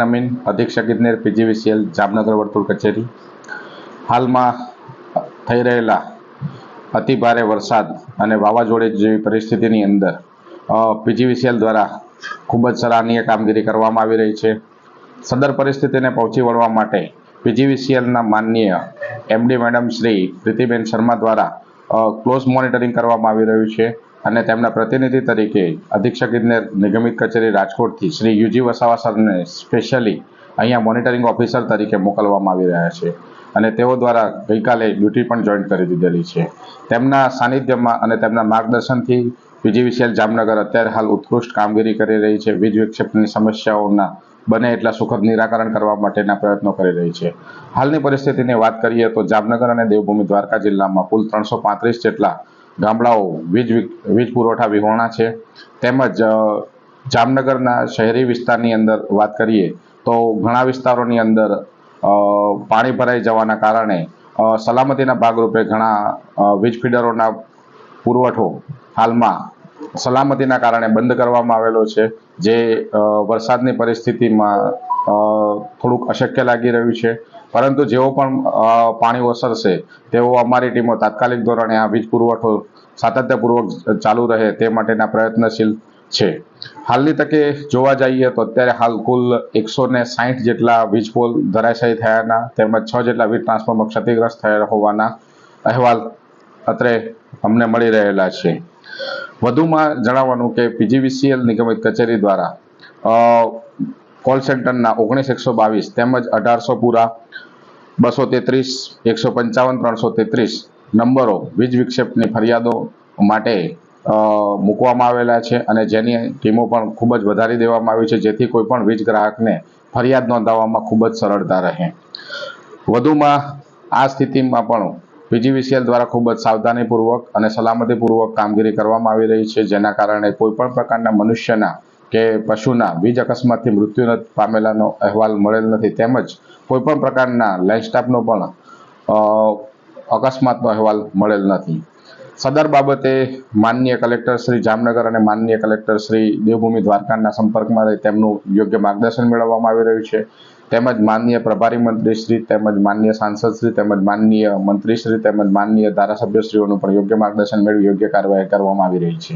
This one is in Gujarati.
હુસૈન અમીન, અધિક્ષક ઇજનેર PGVCL જામનગર વર્તુળ કચેરી. હાલમાં થઈ રહેલા અતિ ભારે વરસાદ અને વાવાઝોડા જેવી પરિસ્થિતિની અંદર PGVCL દ્વારા ખૂબ જ સરાહનીય કામગીરી કરવામાં આવી રહી છે. સદર પરિસ્થિતિને પહોંચી વળવા માટે PGVCLના માનનીય MD મેડમ શ્રી પ્રીતિબેન શર્મા દ્વારા ક્લોઝ મોનિટરિંગ કરવામાં આવી રહ્યું છે અને તેમના પ્રતિનિધિ તરીકે અધિક્ષક ઇજનેર નિગમિત કચેરી રાજકોટથી શ્રી UG વસાવા સરને સ્પેશિયલી અહીંયા મોનિટરિંગ ઓફિસર તરીકે મોકલવામાં આવી રહ્યા છે અને તેઓ દ્વારા ગઈકાલે ડ્યુટી પણ જોઈન કરી દીધેલી છે. તેમના સાનિધ્યમાં અને તેમના માર્ગદર્શનથી PGVCL જામનગર અત્યારે હાલ ઉત્કૃષ્ટ કામગીરી કરી રહી છે. વીજ વિક્ષેપની સમસ્યાઓના બને એટલા સુખદ નિરાકરણ કરવા માટેના પ્રયત્નો કરી રહી છે. હાલની પરિસ્થિતિની વાત કરીએ તો જામનગર અને દેવભૂમિ દ્વારકા જિલ્લામાં કુલ 335 જેટલા ગામડાઓ વીજ પુરવઠા વિહોણા છે. તેમજ જામનગરના શહેરી વિસ્તારની અંદર વાત કરીએ તો ઘણા વિસ્તારોની અંદર પાણી ભરાઈ જવાના કારણે સલામતીના ભાગરૂપે ઘણા વીજ ફીડરોના પુરવઠો હાલમાં સલામતીના કારણે બંધ કરવામાં આવેલો છે, જે વરસાદની પરિસ્થિતિમાં થોડુંક અશક્ય લાગી રહ્યું છે. પરંતુ જેઓ પણ પાણી ઓસરશે તેઓ અમારી ટીમો તાત્કાલિક ધોરણે આ વીજ પુરવઠો સાતત્યપૂર્વક ચાલુ રહે તે માટેના પ્રયત્નશીલ છે. હાલની તકે જોવા જઈએ તો અત્યારે હાલ કુલ 160 જેટલા વીજ પોલ ધરાશાયી થયાના તેમજ 6 જેટલા વીજ ટ્રાન્સફોર્મર ક્ષતિગ્રસ્ત થયા હોવાના અહેવાલ અત્રે અમને મળી રહેલા છે. વધુમાં જણાવવાનું કે PGVCL નિગમિત કચેરી દ્વારા કોલ સેન્ટરના 19122 તેમજ 1800 પૂરા 233 155 333 નંબરો વીજ વિક્ષેપની ફરિયાદો માટે મૂકવામાં આવેલા છે અને જેની ટીમો પણ ખૂબ જ વધારી દેવામાં આવી છે, જેથી કોઈ પણ વીજ ગ્રાહકને ફરિયાદ નોંધાવવામાં ખૂબ જ સરળતા રહે. વધુમાં આ સ્થિતિમાં પણ PGVCL દ્વારા ખૂબ જ સાવધાનીપૂર્વક અને સલામતીપૂર્વક કામગીરી કરવામાં આવી રહી છે, જેના કારણે કોઈ પણ પ્રકારના મનુષ્યના કે પશુના વીજ અકસ્માતથી મૃત્યુ પામેલાનો અહેવાલ મળેલ નથી. તેમજ કોઈ પણ પ્રકારના લાઇન સ્ટાફનો પણ અકસ્માતનો અહેવાલ મળેલ નથી. સદર બાબતે માનનીય કલેક્ટર શ્રી જામનગર અને માનનીય કલેક્ટર શ્રી દેવભૂમિ દ્વારકાના સંપર્કમાં રહી તેમનું યોગ્ય માર્ગદર્શન મેળવવામાં આવી રહ્યું છે. તેમજ માનનીય પ્રભારી મંત્રીશ્રી તેમજ માનનીય સાંસદશ્રી તેમજ માનનીય મંત્રીશ્રી તેમજ માનનીય ધારાસભ્યશ્રીઓનું પણ યોગ્ય માર્ગદર્શન મેળવી યોગ્ય કાર્યવાહી કરવામાં આવી રહી છે.